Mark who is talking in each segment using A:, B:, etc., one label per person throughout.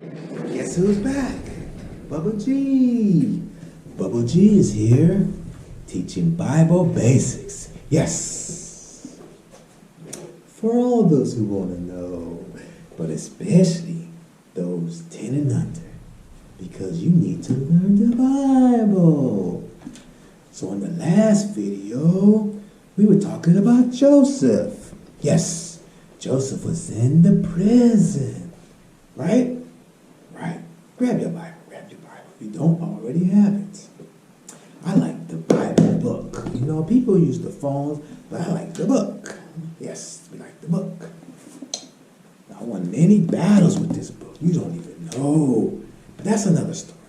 A: Guess who's back? Bubba G. Bubba G is here teaching Bible basics. Yes. For all those who want to know, but especially those 10 and under, because you need to learn the Bible. So in the last video, we were talking about Joseph. Yes, Joseph was in the prison, right? Right. Grab your Bible, if you don't already have it. I like the Bible book. You know, people use the phones, but I like the book. Yes, we like the book. I won many battles with this book. You don't even know. But that's another story.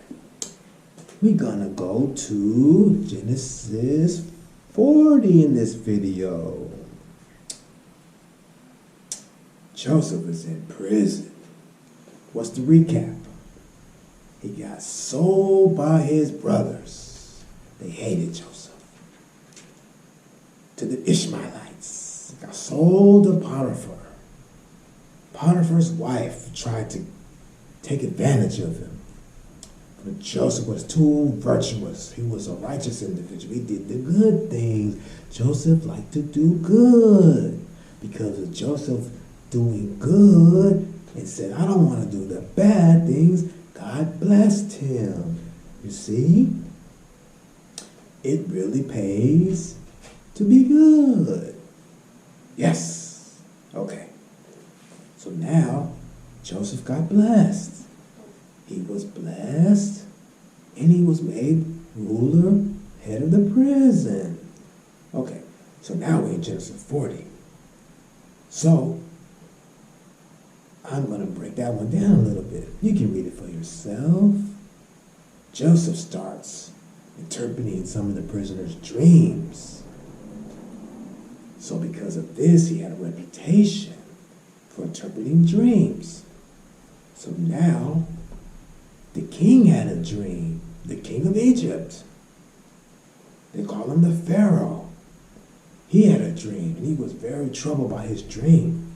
A: We're gonna go to Genesis 40 in this video. Joseph is in prison. What's the recap? He got sold by his brothers. They hated Joseph. To the Ishmaelites. He got sold to Potiphar. Potiphar's wife tried to take advantage of him. But Joseph was too virtuous. He was a righteous individual. He did the good things. Joseph liked to do good. Because of Joseph doing good and said, I don't want to do the bad things, God blessed him. You see? It really pays to be good. Yes. Okay. So now, Joseph got blessed. He was blessed, and he was made ruler, head of the prison. Okay, so now we're in Genesis 40. So, I'm going to break that one down a little bit. You can read it for yourself. Joseph starts interpreting some of the prisoner's dreams. So because of this, he had a reputation for interpreting dreams. So now, the king had a dream. The king of Egypt. They call him the Pharaoh. He had a dream, and he was very troubled by his dream.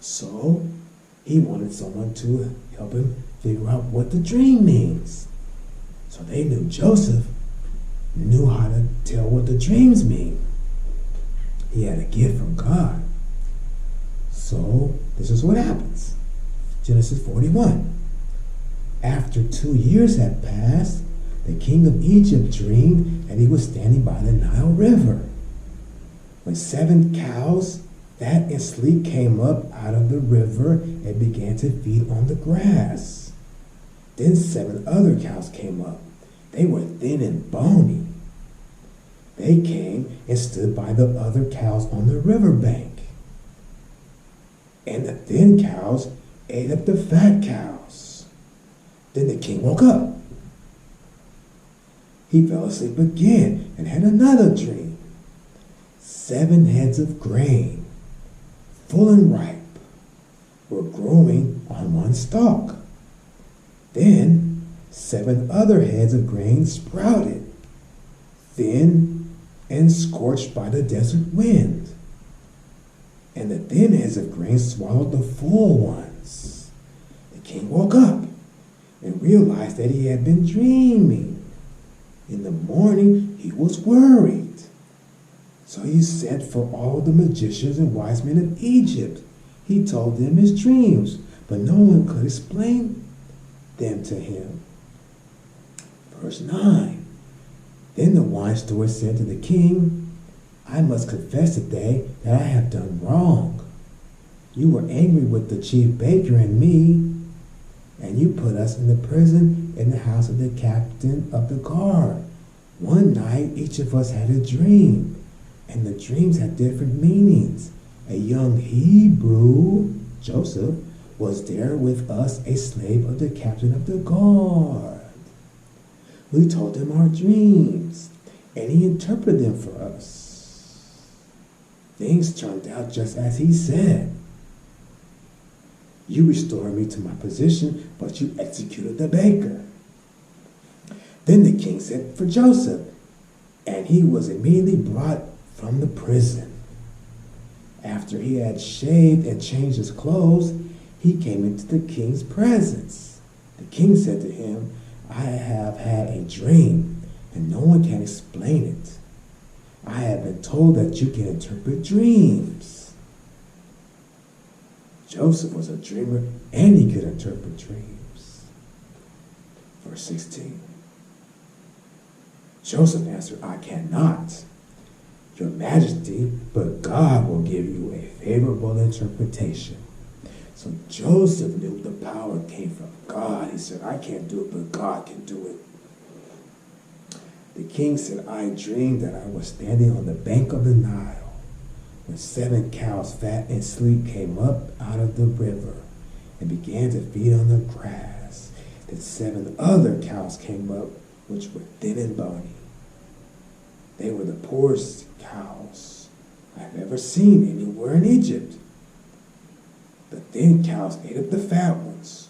A: So, he wanted someone to help him figure out what the dream means. So they knew Joseph knew how to tell what the dreams mean. He had a gift from God. So this is what happens. Genesis 41. After 2 years had passed, the king of Egypt dreamed that he was standing by the Nile River. When 7 cows, fat and sleek, came up out of the river and began to feed on the grass. Then 7 other cows came up. They were thin and bony. They came and stood by the other cows on the riverbank. And the thin cows ate up the fat cows. Then the king woke up. He fell asleep again and had another dream. 7 heads of grain, full and ripe, were growing on one stalk. Then 7 other heads of grain sprouted, thin and scorched by the desert wind. And the thin heads of grain swallowed the full ones. The king woke up and realized that he had been dreaming. In the morning, he was worried. So he sent for all the magicians and wise men of Egypt. He told them his dreams, but no one could explain them to him. Verse 9. Then the wine steward said to the king, I must confess today that I have done wrong. You were angry with the chief baker and me, and you put us in the prison in the house of the captain of the guard. One night each of us had a dream, and the dreams had different meanings. A young Hebrew, Joseph, was there with us, a slave of the captain of the guard. We told him our dreams, and he interpreted them for us. Things turned out just as he said. You restored me to my position, but you executed the baker. Then the king sent for Joseph, and he was immediately brought from the prison. After he had shaved and changed his clothes, he came into the king's presence. The king said to him, I have had a dream, and no one can explain it. I have been told that you can interpret dreams. Joseph was a dreamer, and he could interpret dreams. Verse 16. Joseph answered, I cannot, Your Majesty, but God will give you a favorable interpretation. So Joseph knew the power came from God. He said, I can't do it, but God can do it. The king said, I dreamed that I was standing on the bank of the Nile when 7 cows, fat and sleek, came up out of the river and began to feed on the grass. Then 7 other cows came up, which were thin and bony. They were the poorest cows I've ever seen anywhere in Egypt. The thin cows ate up the fat ones,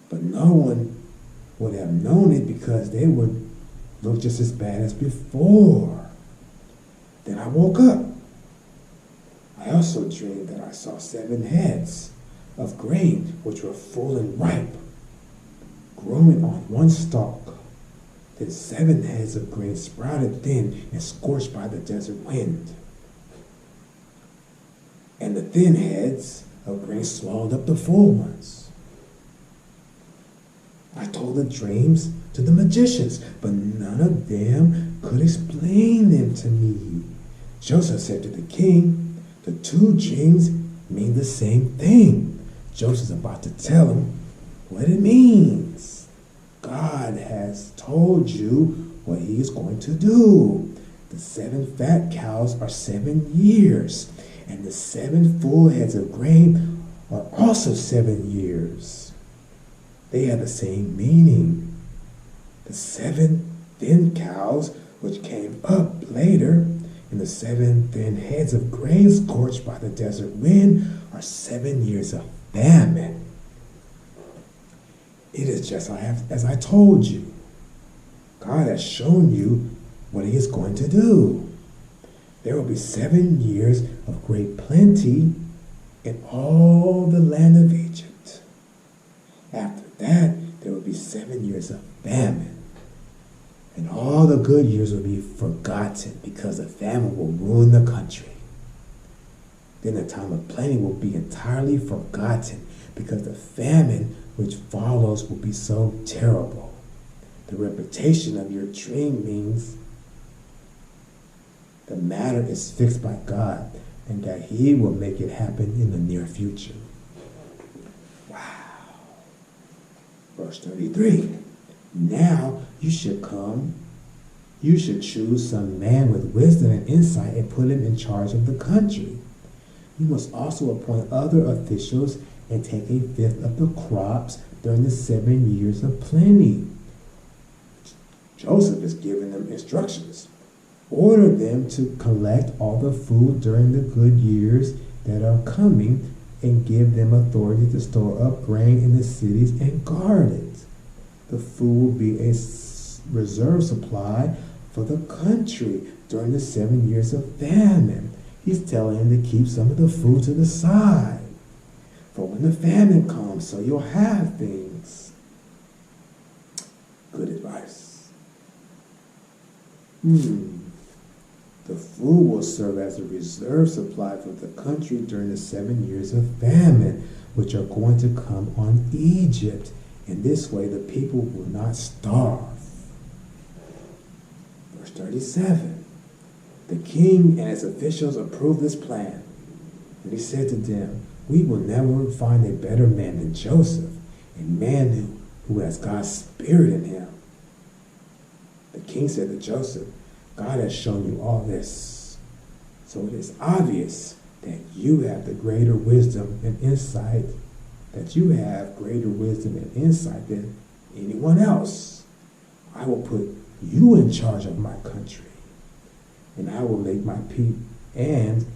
A: but no one would have known it because they would look just as bad as before. Then I woke up. I also dreamed that I saw 7 heads of grain which were full and ripe, growing on one stalk. Then 7 heads of grain sprouted thin and scorched by the desert wind. And the thin heads of grain swallowed up the full ones. I told the dreams to the magicians, but none of them could explain them to me. Joseph said to the king, the 2 dreams mean the same thing. Joseph's about to tell him what it means. God has told you what he is going to do. The 7 fat cows are 7 years, and the 7 full heads of grain are also 7 years. They have the same meaning. The 7 thin cows, which came up later, and the 7 thin heads of grain scorched by the desert wind are 7 years of famine. It is just as I told you. God has shown you what he is going to do. There will be 7 years of great plenty in all the land of Egypt. After that, there will be 7 years of famine. And all the good years will be forgotten because the famine will ruin the country. Then the time of plenty will be entirely forgotten because the famine which follows will be so terrible. The reputation of your dream means the matter is fixed by God and that he will make it happen in the near future. Wow. Verse 33. Now you should choose some man with wisdom and insight and put him in charge of the country. You must also appoint other officials and take 1/5 of the crops during the 7 years of plenty. Joseph is giving them instructions. Order them to collect all the food during the good years that are coming and give them authority to store up grain in the cities and guard it. The food will be a reserve supply for the country during the 7 years of famine. He's telling him to keep some of the food to the side for when the famine comes, so you'll have things. Good advice. The food will serve as a reserve supply for the country during the 7 years of famine, which are going to come on Egypt. In this way, the people will not starve. Verse 37. The king and his officials approved this plan. And he said to them, we will never find a better man than Joseph, a man who has God's spirit in him. The king said to Joseph, God has shown you all this, so it is obvious that you have the greater wisdom and insight, than anyone else. I will put you in charge of my country, and I will make my people, and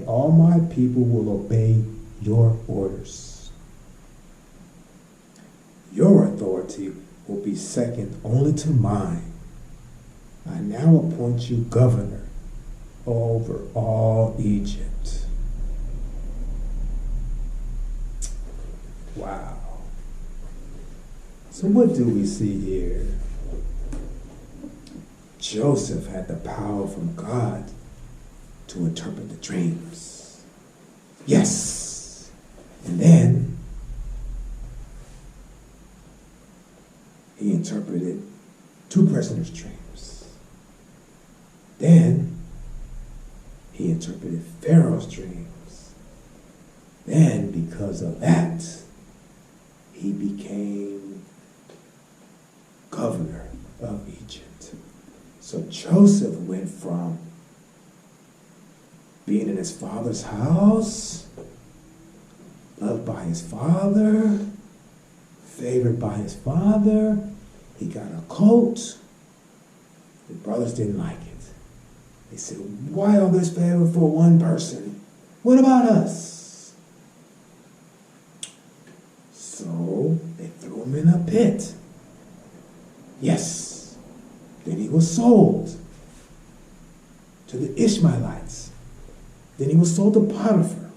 A: all my people will obey your orders. Your authority will be second only to mine. I now appoint you governor over all Egypt. So what do we see here? Joseph had the power from God to interpret the dreams. Yes. And then he interpreted two prisoners' dreams. Then he interpreted Pharaoh's dreams. Then, because of that, he became governor of Egypt. So Joseph went from being in his father's house, loved by his father, favored by his father. He got a coat. The brothers didn't like it. They said, why all this favor for one person? What about us? So they threw him in a pit. Yes. Then he was sold to the Ishmaelites. Then he was sold to Potiphar.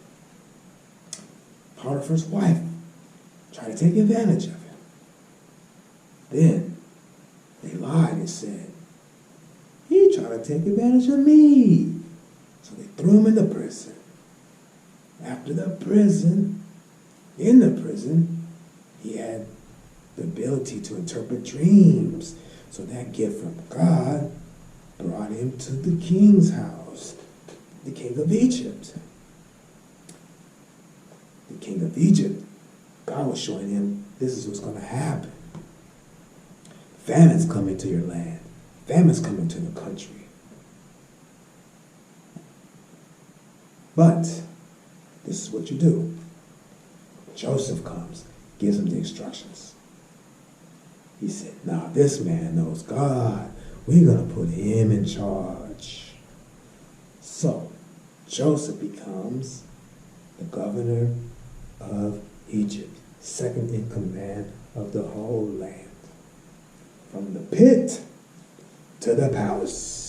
A: Potiphar's wife tried to take advantage of him. Then they lied and said, he tried to take advantage of me. So they threw him into prison. After the prison, in the prison, he had the ability to interpret dreams. So that gift from God brought him to the king's house, the king of Egypt. The king of Egypt, God was showing him this is what's going to happen. Famine's coming to your land. Famine's coming to the country. But this is what you do. Joseph comes, gives him the instructions. He said, now this man knows God. We're going to put him in charge. So Joseph becomes the governor of Egypt, second in command of the whole land. From the pit to the palace.